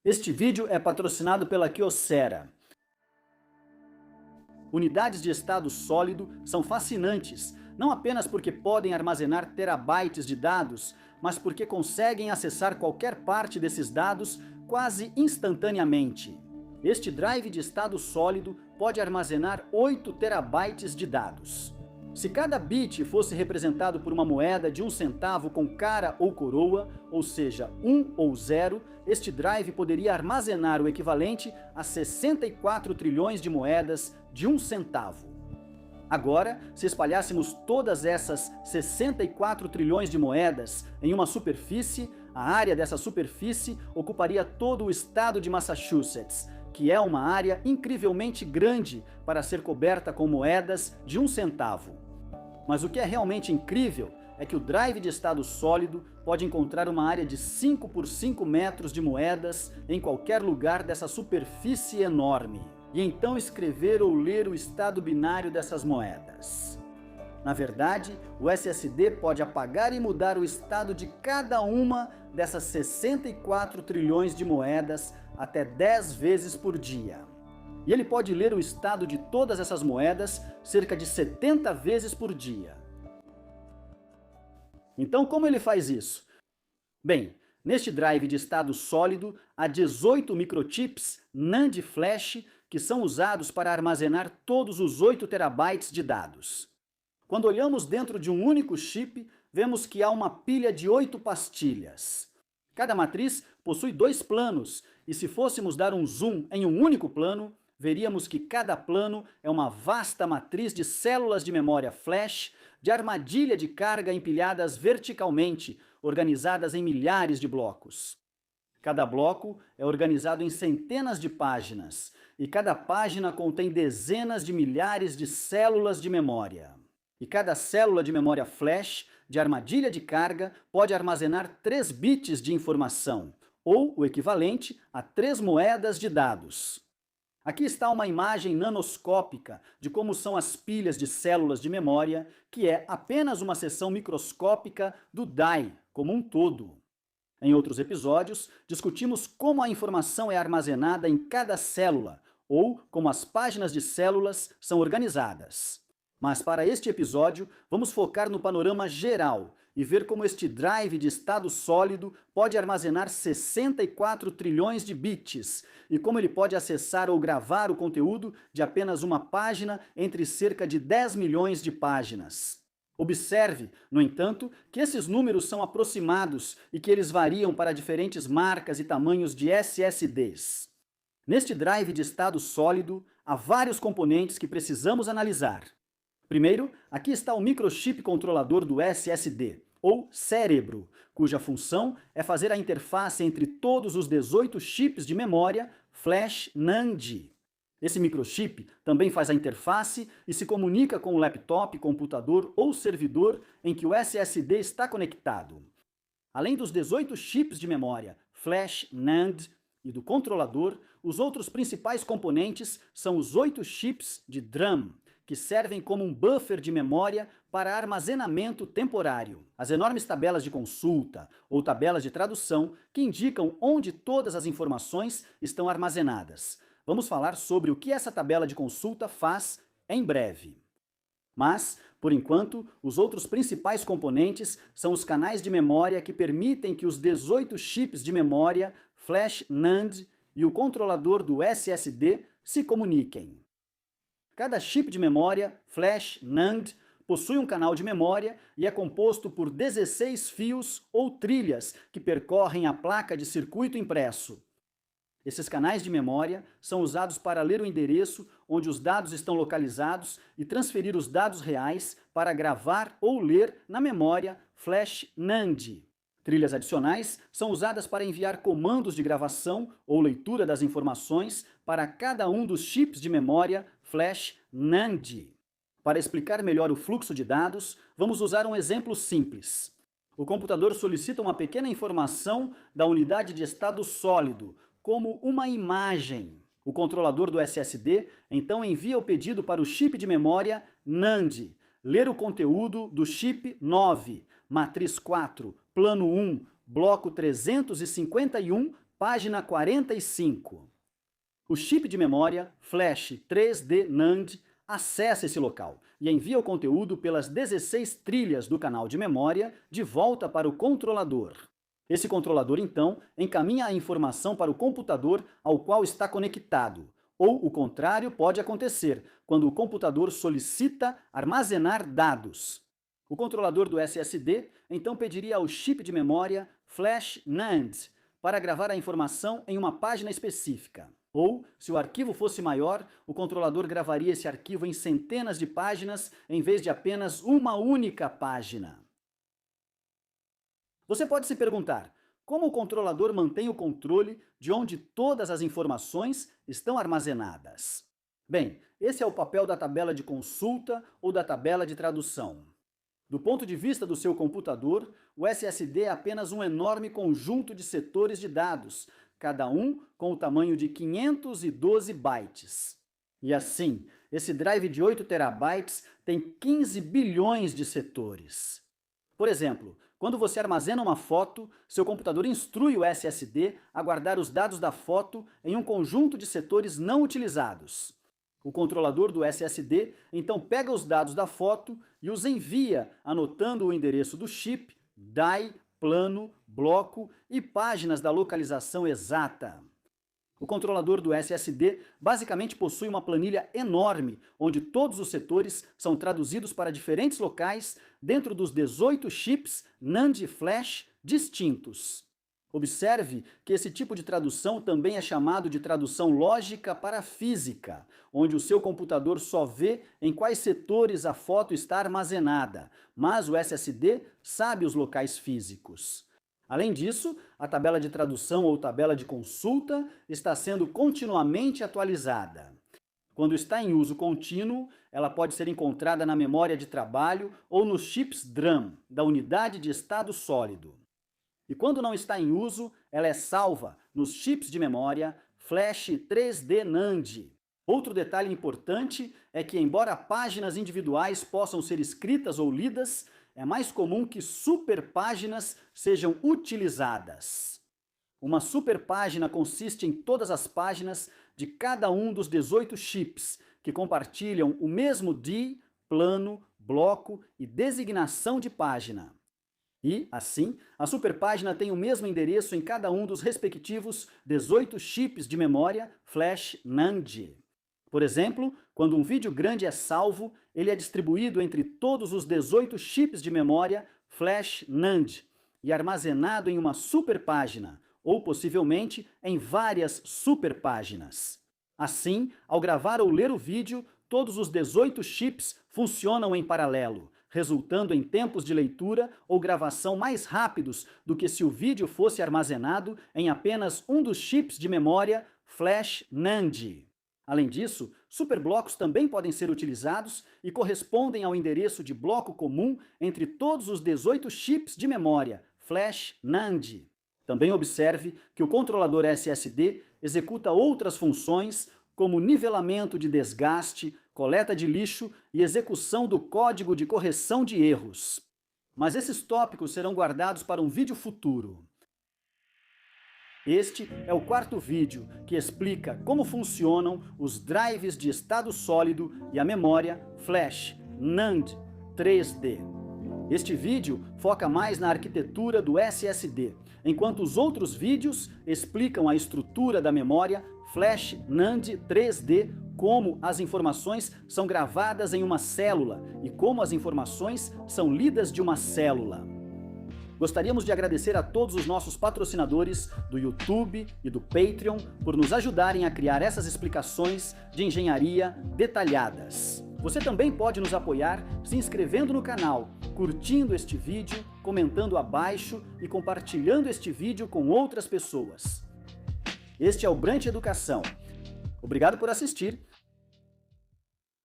Este vídeo é patrocinado pela Kyocera. Unidades de estado sólido são fascinantes, não apenas porque podem armazenar terabytes de dados, mas porque conseguem acessar qualquer parte desses dados quase instantaneamente. Este drive de estado sólido pode armazenar 8 terabytes de dados. Se cada bit fosse representado por uma moeda de 1 centavo com cara ou coroa, ou seja, 1 ou 0, este drive poderia armazenar o equivalente a 64 trilhões de moedas de 1 centavo. Agora, se espalhássemos todas essas 64 trilhões de moedas em uma superfície, a área dessa superfície ocuparia todo o estado de Massachusetts, que é uma área incrivelmente grande para ser coberta com moedas de 1 centavo. Mas o que é realmente incrível é que o drive de estado sólido pode encontrar uma área de 5 por 5 metros de moedas em qualquer lugar dessa superfície enorme, e então escrever ou ler o estado binário dessas moedas. Na verdade, o SSD pode apagar e mudar o estado de cada uma dessas 64 trilhões de moedas até 10 vezes por dia. E ele pode ler o estado de todas essas moedas cerca de 70 vezes por dia. Então, como ele faz isso? Bem, neste drive de estado sólido há 18 microchips NAND flash que são usados para armazenar todos os 8 terabytes de dados. Quando olhamos dentro de um único chip, vemos que há uma pilha de 8 pastilhas. Cada matriz possui 2 planos, e se fôssemos dar um zoom em um único plano, veríamos que cada plano é uma vasta matriz de células de memória flash, de armadilha de carga empilhadas verticalmente, organizadas em milhares de blocos. Cada bloco é organizado em centenas de páginas, e cada página contém dezenas de milhares de células de memória. E cada célula de memória flash, de armadilha de carga, pode armazenar 3 bits de informação, ou o equivalente a 3 moedas de dados. Aqui está uma imagem nanoscópica de como são as pilhas de células de memória, que é apenas uma seção microscópica do DAI como um todo. Em outros episódios, discutimos como a informação é armazenada em cada célula, ou como as páginas de células são organizadas. Mas para este episódio, vamos focar no panorama geral e ver como este drive de estado sólido pode armazenar 64 trilhões de bits e como ele pode acessar ou gravar o conteúdo de apenas uma página entre cerca de 10 milhões de páginas. Observe, no entanto, que esses números são aproximados e que eles variam para diferentes marcas e tamanhos de SSDs. Neste drive de estado sólido, há vários componentes que precisamos analisar. Primeiro, aqui está o microchip controlador do SSD, ou cérebro, cuja função é fazer a interface entre todos os 18 chips de memória flash NAND. Esse microchip também faz a interface e se comunica com o laptop, computador ou servidor em que o SSD está conectado. Além dos 18 chips de memória flash NAND e do controlador, os outros principais componentes são os 8 chips de DRAM, que servem como um buffer de memória para armazenamento temporário. As enormes tabelas de consulta ou tabelas de tradução que indicam onde todas as informações estão armazenadas. Vamos falar sobre o que essa tabela de consulta faz em breve. Mas, por enquanto, os outros principais componentes são os canais de memória que permitem que os 18 chips de memória flash NAND e o controlador do SSD se comuniquem. Cada chip de memória flash NAND possui um canal de memória e é composto por 16 fios ou trilhas que percorrem a placa de circuito impresso. Esses canais de memória são usados para ler o endereço onde os dados estão localizados e transferir os dados reais para gravar ou ler na memória flash NAND. Trilhas adicionais são usadas para enviar comandos de gravação ou leitura das informações para cada um dos chips de memória flash NAND. Para explicar melhor o fluxo de dados, vamos usar um exemplo simples. O computador solicita uma pequena informação da unidade de estado sólido, como uma imagem. O controlador do SSD então envia o pedido para o chip de memória NAND, ler o conteúdo do chip 9, matriz 4, plano 1, bloco 351, Página 45. O chip de memória Flash 3D NAND acessa esse local e envia o conteúdo pelas 16 trilhas do canal de memória de volta para o controlador. Esse controlador, então, encaminha a informação para o computador ao qual está conectado. Ou o contrário pode acontecer, quando o computador solicita armazenar dados. O controlador do SSD, então, pediria ao chip de memória Flash NAND para gravar a informação em uma página específica. Ou, se o arquivo fosse maior, o controlador gravaria esse arquivo em centenas de páginas em vez de apenas uma única página. Você pode se perguntar, como o controlador mantém o controle de onde todas as informações estão armazenadas? Bem, esse é o papel da tabela de consulta ou da tabela de tradução. Do ponto de vista do seu computador, o SSD é apenas um enorme conjunto de setores de dados, cada um com o tamanho de 512 bytes. E assim, esse drive de 8 terabytes tem 15 bilhões de setores. Por exemplo, quando você armazena uma foto, seu computador instrui o SSD a guardar os dados da foto em um conjunto de setores não utilizados. O controlador do SSD então pega os dados da foto e os envia, anotando o endereço do chip, DAI, plano, bloco e páginas da localização exata. O controlador do SSD basicamente possui uma planilha enorme, onde todos os setores são traduzidos para diferentes locais dentro dos 18 chips NAND Flash distintos. Observe que esse tipo de tradução também é chamado de tradução lógica para física, onde o seu computador só vê em quais setores a foto está armazenada, mas o SSD sabe os locais físicos. Além disso, a tabela de tradução ou tabela de consulta está sendo continuamente atualizada. Quando está em uso contínuo, ela pode ser encontrada na memória de trabalho ou nos chips DRAM, da unidade de estado sólido. E quando não está em uso, ela é salva nos chips de memória Flash 3D NAND. Outro detalhe importante é que, embora páginas individuais possam ser escritas ou lidas, é mais comum que superpáginas sejam utilizadas. Uma superpágina consiste em todas as páginas de cada um dos 18 chips, que compartilham o mesmo DI, plano, bloco e designação de página. E, assim, a superpágina tem o mesmo endereço em cada um dos respectivos 18 chips de memória Flash NAND. Por exemplo, quando um vídeo grande é salvo, ele é distribuído entre todos os 18 chips de memória Flash NAND e armazenado em uma superpágina, ou possivelmente em várias superpáginas. Assim, ao gravar ou ler o vídeo, todos os 18 chips funcionam em paralelo, resultando em tempos de leitura ou gravação mais rápidos do que se o vídeo fosse armazenado em apenas um dos chips de memória Flash NAND. Além disso, superblocos também podem ser utilizados e correspondem ao endereço de bloco comum entre todos os 18 chips de memória Flash NAND. Também observe que o controlador SSD executa outras funções, como nivelamento de desgaste, coleta de lixo e execução do código de correção de erros. Mas esses tópicos serão guardados para um vídeo futuro. Este é o quarto vídeo, que explica como funcionam os drives de estado sólido e a memória Flash NAND 3D. Este vídeo foca mais na arquitetura do SSD, enquanto os outros vídeos explicam a estrutura da memória Flash NAND 3D, como as informações são gravadas em uma célula e como as informações são lidas de uma célula. Gostaríamos de agradecer a todos os nossos patrocinadores do YouTube e do Patreon por nos ajudarem a criar essas explicações de engenharia detalhadas. Você também pode nos apoiar se inscrevendo no canal, curtindo este vídeo, comentando abaixo e compartilhando este vídeo com outras pessoas. Este é o Brant Educação. Obrigado por assistir